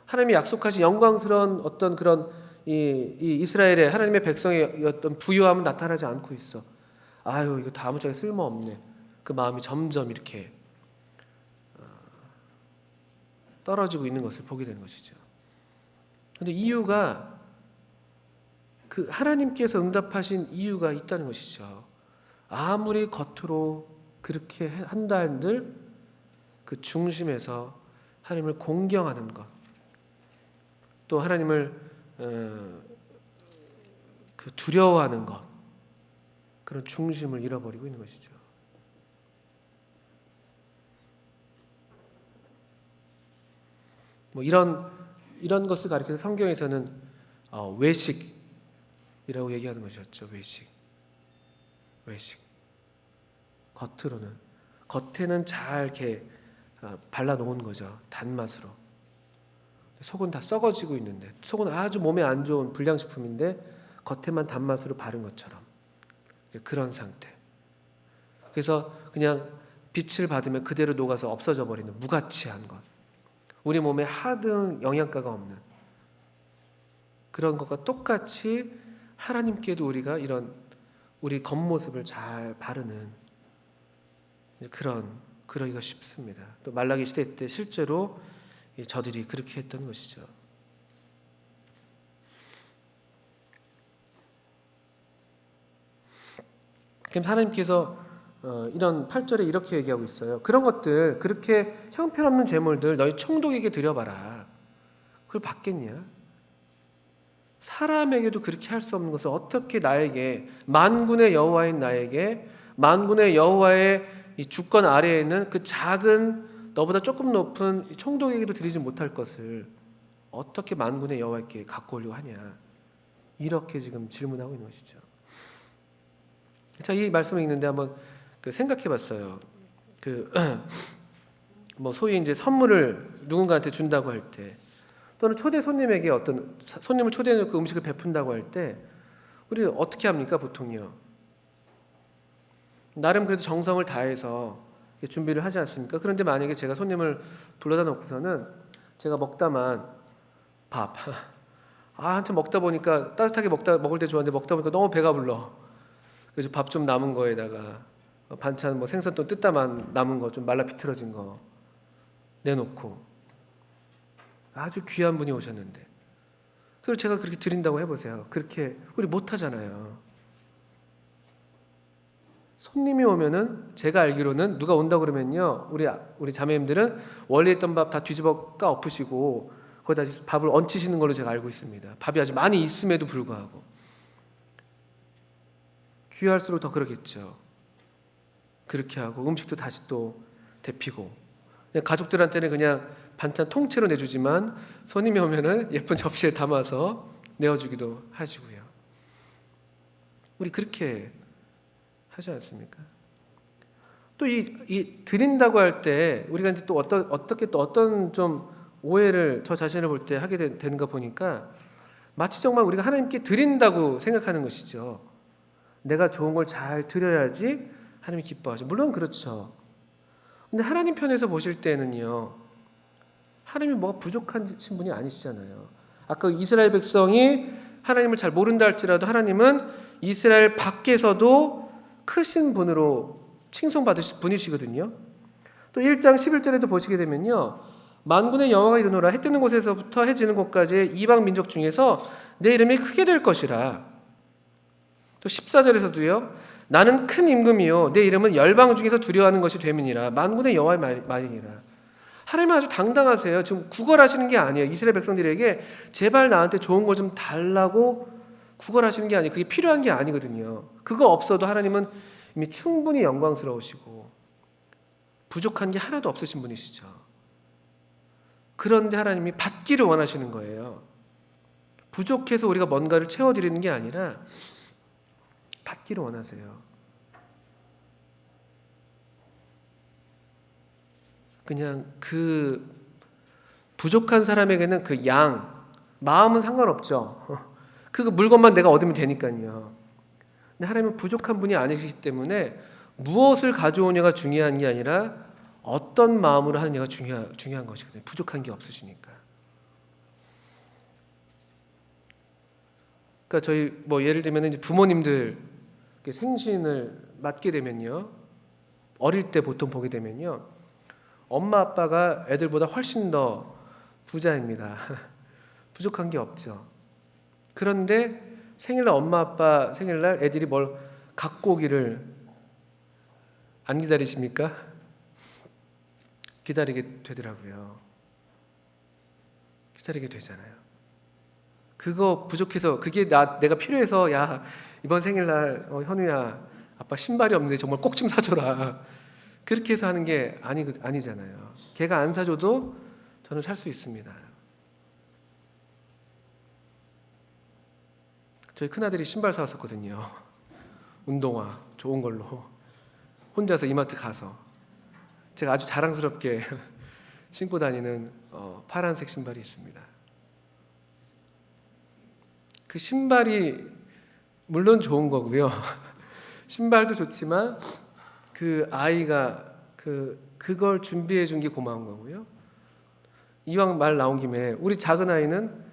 하나님이 약속하신 영광스러운 어떤 그런 이 이스라엘의 하나님의 백성의 어떤 부요함은 나타나지 않고 있어. 아유, 이거 다 아무짝에 쓸모없네. 그 마음이 점점 이렇게 떨어지고 있는 것을 보게 되는 것이죠. 그런데 이유가 그 하나님께서 응답하신 이유가 있다는 것이죠. 아무리 겉으로 그렇게 한다 한들 그 중심에서 하나님을 공경하는 것, 또 하나님을 그 두려워하는 것, 그런 중심을 잃어버리고 있는 것이죠. 뭐 이런 것을 가리켜서 성경에서는 외식이라고 얘기하는 것이었죠. 외식. 겉에는 잘 이렇게 발라놓은 거죠. 단맛으로. 속은 다 썩어지고 있는데, 속은 아주 몸에 안 좋은 불량식품인데 겉에만 단맛으로 바른 것처럼 그런 상태. 그래서 그냥 빛을 받으면 그대로 녹아서 없어져 버리는 무가치한 것. 우리 몸에 하등 영양가가 없는 그런 것과 똑같이 하나님께도 우리가 이런 우리 겉모습을 잘 바르는 그러기가 쉽습니다. 또 말라기 시대 때 실제로 저들이 그렇게 했던 것이죠. 그럼 하나님께서 이런 8절에 이렇게 얘기하고 있어요. 그런 것들, 그렇게 형편없는 제물들 너희 총독에게 드려봐라. 그걸 받겠냐? 사람에게도 그렇게 할 수 없는 것을 어떻게 나에게, 만군의 여호와인 나에게, 만군의 여호와의 이 주권 아래에 있는 그 작은 너보다 조금 높은 총독에게도 드리지 못할 것을 어떻게 만군의 여호와께 갖고 오려고 하냐? 이렇게 지금 질문하고 있는 것이죠. 자, 이 말씀을 읽는데 한번 생각해봤어요. 뭐 소위 이제 선물을 누군가한테 준다고 할 때, 또는 초대 손님에게 어떤 손님을 초대해놓고 음식을 베푼다고 할 때, 우리 어떻게 합니까 보통요? 나름 그래도 정성을 다해서 준비를 하지 않습니까? 그런데 만약에 제가 손님을 불러다 놓고서는 제가 먹다만 밥, 한참 먹다 보니까 따뜻하게 먹을 때 좋았는데 먹다 보니까 너무 배가 불러. 그래서 밥 좀 남은 거에다가 반찬 뭐 생선도 뜯다만 남은 거 좀 말라 비틀어진 거 내놓고, 아주 귀한 분이 오셨는데 그걸 제가 그렇게 드린다고 해보세요. 그렇게 우리 못하잖아요. 손님이 오면은 제가 알기로는 누가 온다 그러면요, 우리 자매님들은 원래 있던 밥 다 뒤집어 까 엎으시고 거기다 밥을 얹히시는 걸로 제가 알고 있습니다. 밥이 아주 많이 있음에도 불구하고. 귀할수록 더 그러겠죠. 그렇게 하고 음식도 다시 또 데피고, 그냥 가족들한테는 그냥 반찬 통째로 내주지만 손님이 오면은 예쁜 접시에 담아서 내어주기도 하시고요. 우리 그렇게 하지 않습니까? 또 이 드린다고 할 때 우리가 이제 또 어떻게 또 어떤 좀 오해를 저 자신을 볼 때 하게 되는가 보니까, 마치 정말 우리가 하나님께 드린다고 생각하는 것이죠. 내가 좋은 걸 잘 드려야지 하나님이 기뻐하죠. 물론 그렇죠. 근데 하나님 편에서 보실 때는요, 하나님이 뭐가 부족하신 분이 아니시잖아요. 아까 이스라엘 백성이 하나님을 잘 모른다 할지라도 하나님은 이스라엘 밖에서도 크신 분으로 칭송받으실 분이시거든요. 또 1장 11절에도 보시게 되면요, 만군의 여호와가 이르노라, 해 뜨는 곳에서부터 해 지는 곳까지 이방 민족 중에서 내 이름이 크게 될 것이라. 또 14절에서도요, 나는 큰 임금이요 내 이름은 열방 중에서 두려워하는 것이 됨이니라. 만군의 여호와의 말이니라. 하나님은 아주 당당하세요. 지금 구걸하시는 게 아니에요. 이스라엘 백성들에게 제발 나한테 좋은 거 좀 달라고 구걸하시는 게 아니에요. 그게 필요한 게 아니거든요. 그거 없어도 하나님은 이미 충분히 영광스러우시고 부족한 게 하나도 없으신 분이시죠. 그런데 하나님이 받기를 원하시는 거예요. 부족해서 우리가 뭔가를 채워드리는 게 아니라 받기를 원하세요. 그냥 그 부족한 사람에게는 그 양, 마음은 상관없죠. 그 물건만 내가 얻으면 되니까요. 근데 하나님은 부족한 분이 아니시기 때문에 무엇을 가져오냐가 중요한 게 아니라 어떤 마음으로 하느냐가 중요한 것이거든요. 부족한 게 없으시니까. 그러니까 저희 뭐 예를 들면 이제 부모님들 생신을 맞게 되면요, 어릴 때 보통 보게 되면요, 엄마 아빠가 애들보다 훨씬 더 부자입니다. 부족한 게 없죠. 그런데 생일날 엄마 아빠 생일날 애들이 뭘 갖고 오기를 안 기다리십니까? 기다리게 되더라고요. 기다리게 되잖아요. 그거 부족해서, 그게 내가 필요해서, 야 이번 생일날 현우야 아빠 신발이 없는데 정말 꼭 좀 사줘라, 그렇게 해서 하는 게 아니잖아요. 걔가 안 사줘도 저는 살 수 있습니다. 저희 큰아들이 신발 사왔었거든요. 운동화 좋은 걸로 혼자서 이마트 가서 제가 아주 자랑스럽게 신고 다니는 파란색 신발이 있습니다. 그 신발이 물론 좋은 거고요. 신발도 좋지만 그 아이가 그걸 준비해 준 게 고마운 거고요. 이왕 말 나온 김에 우리 작은 아이는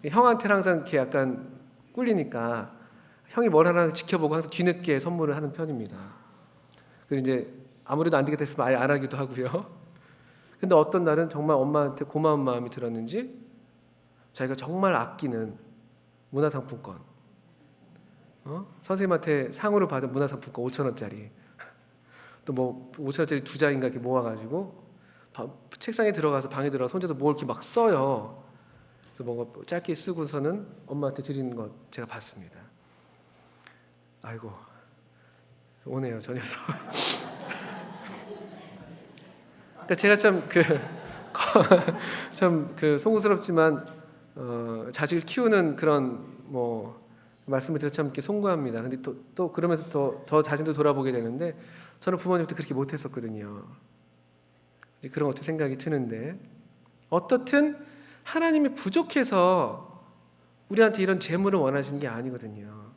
형한테는 항상 이렇게 약간 꿀리니까 형이 뭘 하나 지켜보고 항상 뒤늦게 선물을 하는 편입니다. 그리고 이제 아무래도 안 되겠다 했으면 아예 안 하기도 하고요. 근데 어떤 날은 정말 엄마한테 고마운 마음이 들었는지 자기가 정말 아끼는 문화상품권, 선생님한테 상으로 받은 문화상품권 5,000원짜리, 또 뭐 5,000원짜리 2장인가 이렇게 모아가지고 책상에 들어가서 방에 들어가서 혼자서 뭘 이렇게 막 써요. 그래서 뭔가 짧게 쓰고서는 엄마한테 드리는 것 제가 봤습니다. 아이고 오네요 저 녀석. 그러니까 제가 참 송구스럽지만 자식을 키우는 그런 뭐 말씀을 드려 참 이렇게 송구합니다. 근데 또 그러면서 저 자신도 돌아보게 되는데 저는 부모님도 그렇게 못했었거든요. 이제 그런 어떤 생각이 드는데, 어떻든 하나님이 부족해서 우리한테 이런 재물을 원하시는 게 아니거든요.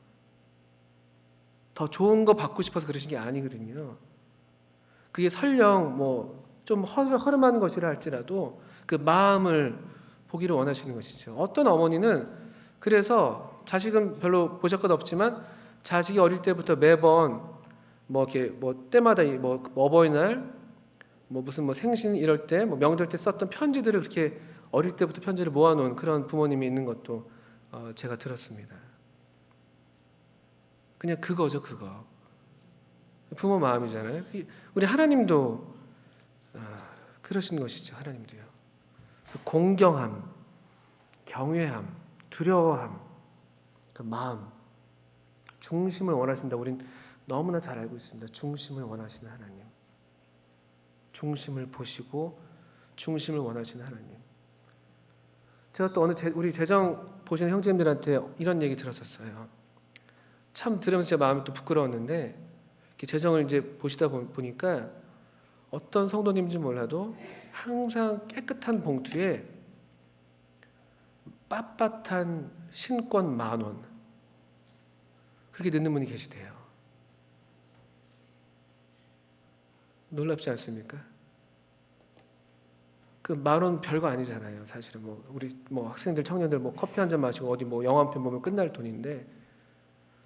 더 좋은 거 받고 싶어서 그러신 게 아니거든요. 그게 설령 뭐 좀 허름한 것이라 할지라도 그 마음을 보기를 원하시는 것이죠. 어떤 어머니는 그래서 자식은 별로 보잘 것 없지만 자식이 어릴 때부터 매번 뭐 이렇게 뭐 때마다 뭐 어버이날 뭐 무슨 뭐 생신 이럴 때 뭐 명절 때 썼던 편지들을 그렇게 어릴 때부터 편지를 모아놓은 그런 부모님이 있는 것도 제가 들었습니다. 그냥 그거죠, 그거. 부모 마음이잖아요. 우리 하나님도 그러신 것이죠. 하나님도요. 그 공경함, 경외함, 두려워함, 그 마음, 중심을 원하신다고 우린 너무나 잘 알고 있습니다. 중심을 원하시는 하나님, 중심을 보시고 중심을 원하시는 하나님. 제가 또 우리 재정 보시는 형제님들한테 이런 얘기 들었었어요. 참 들으면서 제 마음이 또 부끄러웠는데, 이렇게 재정을 이제 보시다 보니까 어떤 성도님인지 몰라도 항상 깨끗한 봉투에 빳빳한 신권 10,000원 그렇게 넣는 분이 계시대요. 놀랍지 않습니까? 그 10,000원 별거 아니잖아요. 사실은 뭐 우리 뭐 학생들, 청년들 뭐 커피 한 잔 마시고 어디 뭐 영화 한 편 보면 끝날 돈인데,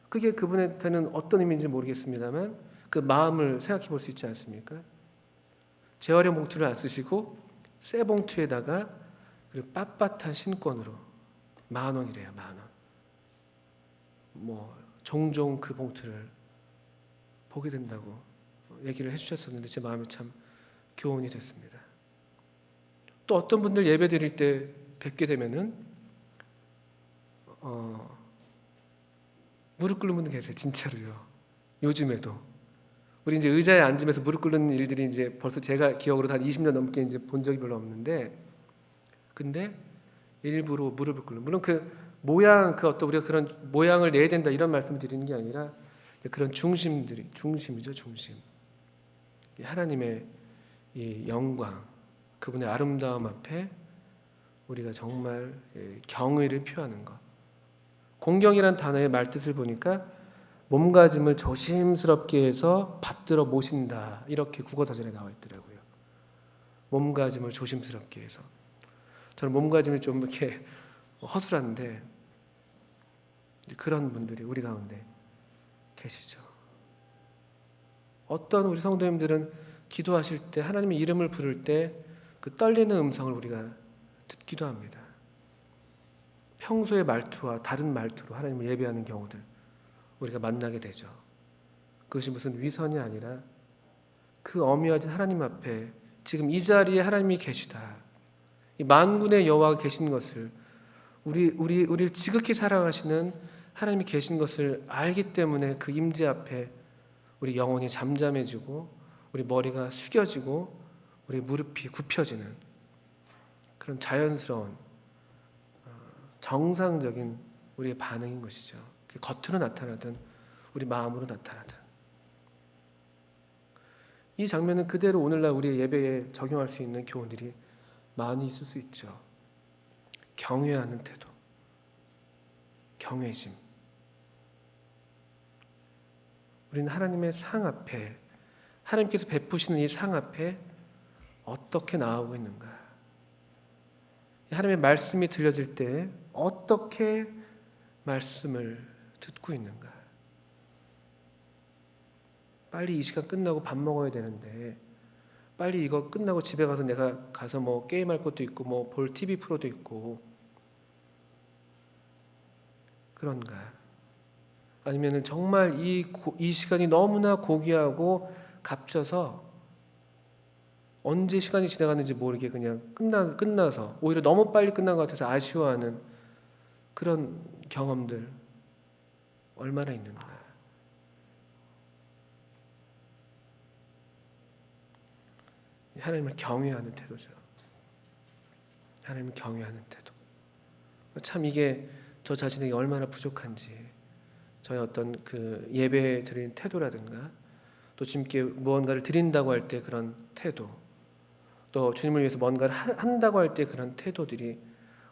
그게 그분한테는 어떤 의미인지 모르겠습니다만 그 마음을 생각해 볼 수 있지 않습니까? 재활용 봉투를 안 쓰시고 새 봉투에다가 그리고 빳빳한 신권으로 10,000원이래요. 10,000원. 뭐 종종 그 봉투를 보게 된다고 얘기를 해주셨었는데 제 마음이 참 교훈이 됐습니다. 또 어떤 분들 예배 드릴 때 뵙게 되면은 무릎 꿇는 분들 계세요. 진짜로요. 요즘에도 우리 이제 의자에 앉으면서 무릎 꿇는 일들이 이제 벌써 제가 기억으로 한 20년 넘게 이제 본 적이 별로 없는데, 근데 일부러 무릎을 꿇는, 물론 그 모양, 그 어떤 우리가 그런 모양을 내야 된다 이런 말씀을 드리는 게 아니라 그런 중심이죠, 중심. 하나님의 이 영광, 그분의 아름다움 앞에 우리가 정말 경의를 표하는 것. 공경이란 단어의 말뜻을 보니까 몸가짐을 조심스럽게 해서 받들어 모신다, 이렇게 국어사전에 나와 있더라고요. 몸가짐을 조심스럽게 해서. 저는 몸가짐이 좀 이렇게 허술한데 그런 분들이 우리 가운데 계시죠. 어떤 우리 성도님들은 기도하실 때 하나님의 이름을 부를 때 그 떨리는 음성을 우리가 듣기도 합니다. 평소의 말투와 다른 말투로 하나님을 예배하는 경우들 우리가 만나게 되죠. 그것이 무슨 위선이 아니라 그 어미하신 하나님 앞에 지금 이 자리에 하나님이 계시다, 이 만군의 여호와가 계신 것을 우리를 지극히 사랑하시는 하나님이 계신 것을 알기 때문에 그 임재 앞에 우리 영혼이 잠잠해지고 우리 머리가 숙여지고 우리 무릎이 굽혀지는 그런 자연스러운 정상적인 우리의 반응인 것이죠. 겉으로 나타나든 우리 마음으로 나타나든. 이 장면은 그대로 오늘날 우리의 예배에 적용할 수 있는 교훈들이 많이 있을 수 있죠. 경외하는 태도, 경외심. 우리는 하나님의 상 앞에, 하나님께서 베푸시는 이 상 앞에 어떻게 나아오고 있는가? 하나님의 말씀이 들려질 때 어떻게 말씀을 듣고 있는가? 빨리 이 시간 끝나고 밥 먹어야 되는데 빨리 이거 끝나고 집에 가서 내가 가서 뭐 게임할 것도 있고 뭐 볼 TV 프로도 있고 그런가? 아니면은 정말 이 시간이 너무나 고귀하고 값져서 언제 시간이 지나갔는지 모르게 그냥 끝나서 오히려 너무 빨리 끝난 것 같아서 아쉬워하는 그런 경험들 얼마나 있는가? 하나님을 경외하는 태도죠. 하나님을 경외하는 태도. 참 이게 저 자신에게 얼마나 부족한지, 저의 어떤 그 예배 드리는 태도라든가 또 주님께 무언가를 드린다고 할 때 그런 태도, 또 주님을 위해서 뭔가를 한다고 할 때 그런 태도들이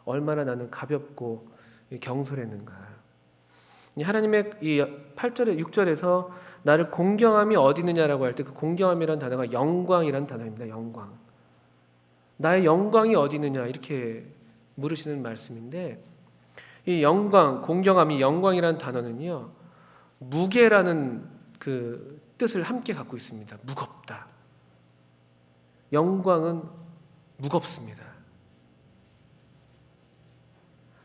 얼마나 나는 가볍고 경솔했는가. 하나님의 이 8절에 6절에서 나를 공경함이 어디 있느냐라고 할 때 그 공경함이라는 단어가 영광이라는 단어입니다. 영광. 나의 영광이 어디 있느냐 이렇게 물으시는 말씀인데, 이 영광, 공경함이 영광이라는 단어는요, 무게라는 그 뜻을 함께 갖고 있습니다. 무겁다. 영광은 무겁습니다.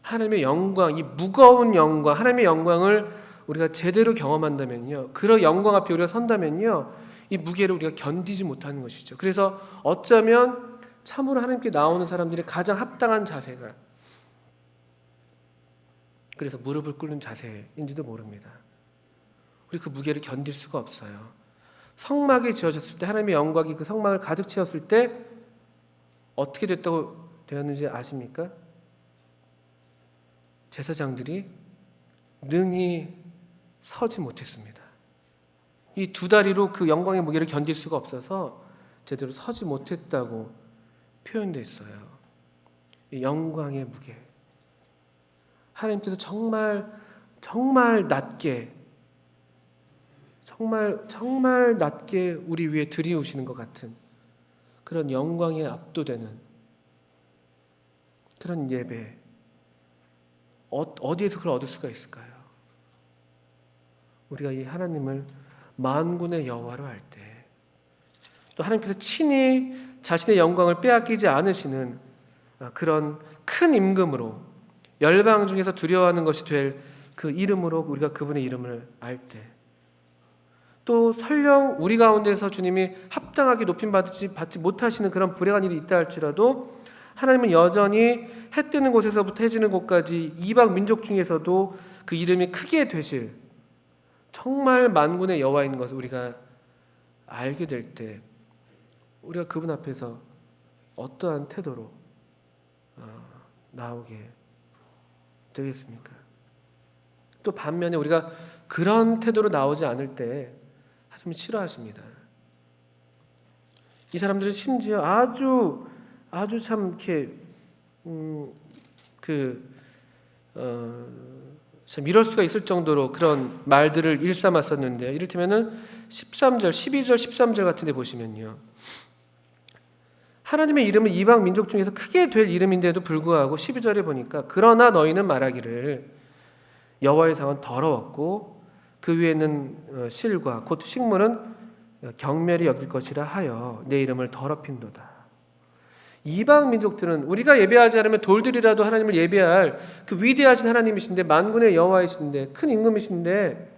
하나님의 영광, 이 무거운 영광, 하나님의 영광을 우리가 제대로 경험한다면요, 그런 영광 앞에 우리가 선다면요, 이 무게를 우리가 견디지 못하는 것이죠. 그래서 어쩌면 참으로 하나님께 나오는 사람들이 가장 합당한 자세가 그래서 무릎을 꿇는 자세인지도 모릅니다. 우리 그 무게를 견딜 수가 없어요. 성막이 지어졌을 때 하나님의 영광이 그 성막을 가득 채웠을 때 어떻게 되었는지 아십니까? 제사장들이 능히 서지 못했습니다. 이 두 다리로 그 영광의 무게를 견딜 수가 없어서 제대로 서지 못했다고 표현되어 있어요. 이 영광의 무게. 하나님께서 정말 낮게, 정말 낮게 우리 위에 들이우시는 것 같은 그런 영광에 압도되는 그런 예배, 어디에서 그걸 얻을 수가 있을까요? 우리가 이 하나님을 만군의 여호와로 할 때, 또 하나님께서 친히 자신의 영광을 빼앗기지 않으시는 그런 큰 임금으로, 열방 중에서 두려워하는 것이 될 그 이름으로 우리가 그분의 이름을 알 때, 또 설령 우리 가운데서 주님이 합당하게 높임받지 못하시는 그런 불행한 일이 있다 할지라도 하나님은 여전히 해 뜨는 곳에서부터 해 지는 곳까지 이방 민족 중에서도 그 이름이 크게 되실 정말 만군의 여호와인 것을 우리가 알게 될 때 우리가 그분 앞에서 어떠한 태도로 나오게 되겠습니까? 또 반면에 우리가 그런 태도로 나오지 않을 때 하나님이 싫어하십니다. 이 사람들은 심지어 아주 참 이렇게 참 이럴 수가 있을 정도로 그런 말들을 일삼았었는데요. 이를테면은 13절, 12절, 13절 같은 데 보시면요. 하나님의 이름은 이방 민족 중에서 크게 될 이름인데도 불구하고 12절에 보니까 그러나 너희는 말하기를 여호와의 상은 더러웠고 그 위에는 실과 곧 식물은 경멸히 여길 것이라 하여 내 이름을 더럽힌도다. 이방 민족들은 우리가 예배하지 않으면 돌들이라도 하나님을 예배할 그 위대하신 하나님이신데, 만군의 여호와이신데, 큰 임금이신데,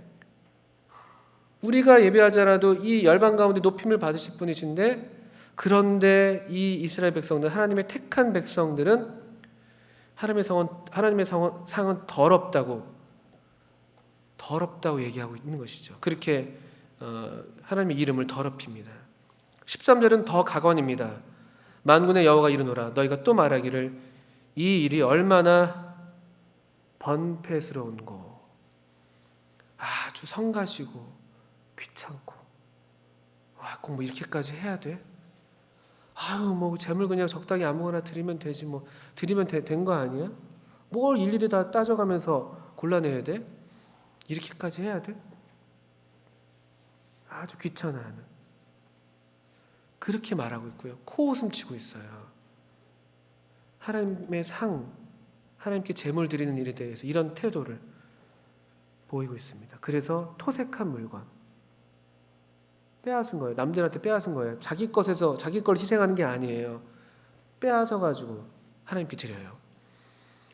우리가 예배하지 않아도 이 열방 가운데 높임을 받으실 분이신데, 그런데 이 이스라엘 백성들, 하나님의 택한 백성들은 하나님의 상은 더럽다고 얘기하고 있는 것이죠. 그렇게 하나님의 이름을 더럽힙니다. 13절은 더 각언입니다. 만군의 여호와가 이르노라 너희가 또 말하기를 이 일이 얼마나 번패스러운고, 아주 성가시고 귀찮고, 와, 꼭 뭐 이렇게까지 해야 돼? 아유, 뭐 재물 그냥 적당히 아무거나 드리면 되지, 뭐 드리면 된 거 아니야? 뭘 일일이 다 따져가면서 골라내야 돼? 이렇게까지 해야 돼? 아주 귀찮아하는, 그렇게 말하고 있고요. 코웃음 치고 있어요. 하나님의 상, 하나님께 제물 드리는 일에 대해서 이런 태도를 보이고 있습니다. 그래서 토색한 물건, 빼앗은 거예요. 남들한테 빼앗은 거예요. 자기 것에서 자기 걸 희생하는 게 아니에요. 빼앗아 가지고 하나님께 드려요.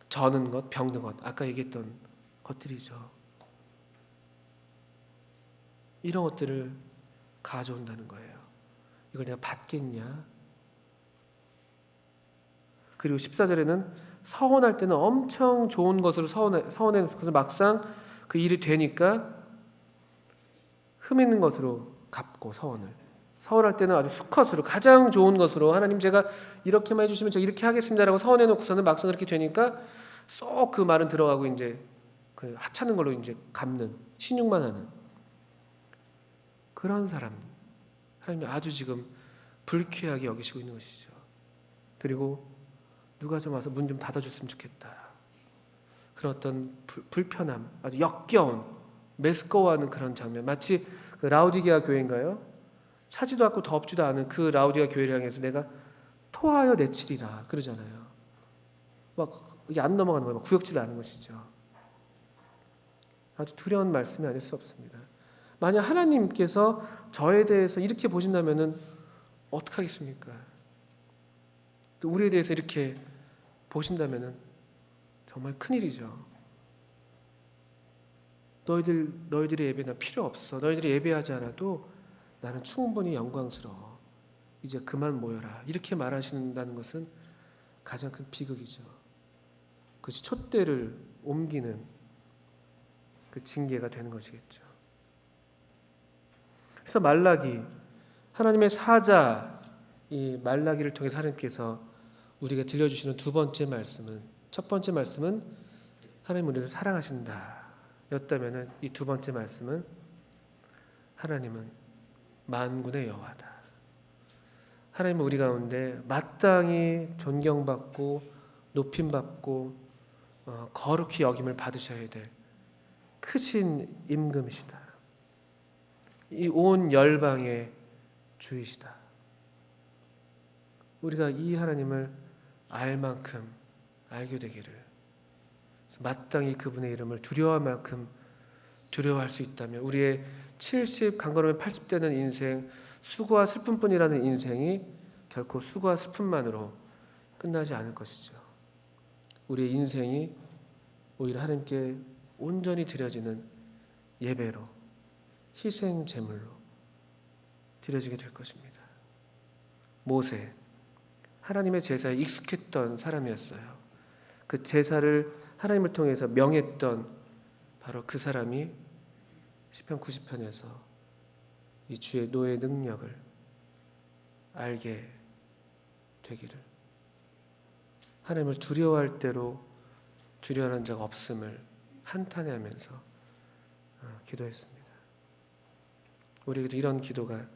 저는 것, 병든 것, 아까 얘기했던 것들이죠. 이런 것들을 가져온다는 거예요. 이걸 내가 받겠냐? 그리고 14절에는 서원할 때는 엄청 좋은 것으로 서원해서 막상 그 일이 되니까 흠 있는 것으로 갚고, 서원할 때는 아주 수컷으로, 가장 좋은 것으로, 하나님 제가 이렇게만 해주시면 제가 이렇게 하겠습니다라고 서원해 놓고서는 막상 그렇게 되니까 쏙 그 말은 들어가고 이제 그 하찮은 걸로 이제 갚는, 신용만 하는 그런 사람, 하나님이 아주 지금 불쾌하게 여기시고 있는 것이죠. 그리고 누가 좀 와서 문 좀 닫아줬으면 좋겠다, 그런 어떤 불편함, 아주 역겨운, 메스꺼워하는 그런 장면. 마치 그 라우디게아 교회인가요? 차지도 않고 덥지도 않은 그 라우디게아 교회를 향해서 내가 토하여 내치리라 그러잖아요. 막 이게 안 넘어가는 거예요. 구역질을 하는 것이죠. 아주 두려운 말씀이 아닐 수 없습니다. 만약 하나님께서 저에 대해서 이렇게 보신다면은 어떡하겠습니까? 또 우리에 대해서 이렇게 보신다면은 정말 큰일이죠. 너희들의 예배는 필요 없어. 너희들이 예배하지 않아도 나는 충분히 영광스러워. 이제 그만 모여라. 이렇게 말하신다는 것은 가장 큰 비극이죠. 그것이 촛대를 옮기는 그 징계가 되는 것이겠죠. 그래서 말라기, 하나님의 사자, 이 말라기를 통해서 하나님께서 우리에게 들려주시는 두 번째 말씀은, 첫 번째 말씀은 하나님 우리를 사랑하신다 였다면은, 이 두 번째 말씀은 하나님은 만군의 여호와다. 하나님은 우리 가운데 마땅히 존경받고 높임받고 거룩히 여김을 받으셔야 될 크신 임금이시다. 이 온 열방의 주이시다. 우리가 이 하나님을 알 만큼 알게 되기를, 마땅히 그분의 이름을 두려워할 만큼 두려워할 수 있다면 우리의 70, 강건하면 80되는 인생, 수고와 슬픔뿐이라는 인생이 결코 수고와 슬픔만으로 끝나지 않을 것이죠. 우리의 인생이 오히려 하나님께 온전히 드려지는 예배로, 희생 제물로 드려지게 될 것입니다. 모세, 하나님의 제사에 익숙했던 사람이었어요. 그 제사를 하나님을 통해서 명했던 바로 그 사람이 시편 90편에서 이 주의 노의 능력을 알게 되기를, 하나님을 두려워할 대로 두려워하는 자가 없음을 한탄해하면서 기도했습니다. 우리에게도 이런 기도가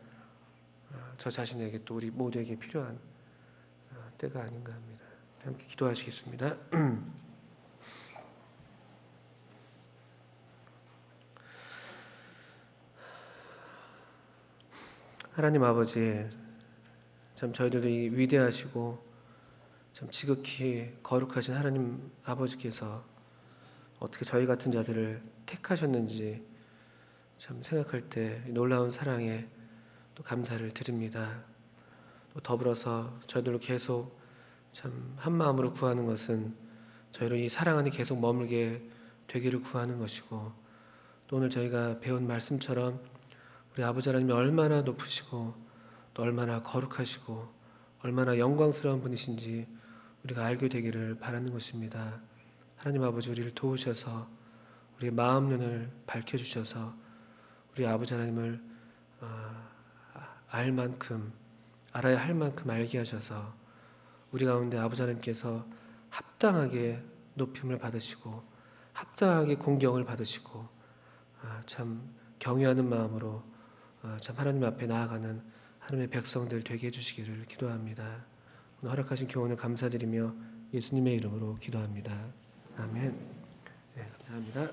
저 자신에게 또 우리 모두에게 필요한 때가 아닌가 합니다. 함께 기도하시겠습니다. 하나님 아버지, 참 저희들도 이 위대하시고 참 지극히 거룩하신 하나님 아버지께서 어떻게 저희 같은 자들을 택하셨는지 참 생각할 때 놀라운 사랑에 또 감사를 드립니다. 또 더불어서 저희들로 계속 참 한 마음으로 구하는 것은 저희로 이 사랑 안에 계속 머물게 되기를 구하는 것이고, 또 오늘 저희가 배운 말씀처럼 우리 아버지 하나님이 얼마나 높으시고 또 얼마나 거룩하시고 얼마나 영광스러운 분이신지 우리가 알게 되기를 바라는 것입니다. 하나님 아버지, 우리를 도우셔서 우리의 마음 눈을 밝혀주셔서 우리 아버지 하나님을 알 만큼, 알아야 할 만큼 알게 하셔서 우리 가운데 아버지 하나님께서 합당하게 높임을 받으시고 합당하게 공경을 받으시고 참 경외하는 마음으로 참 하나님 앞에 나아가는 하나님의 백성들 되게 해주시기를 기도합니다. 오늘 허락하신 교훈을 감사드리며 예수님의 이름으로 기도합니다. 아멘. 네, 감사합니다.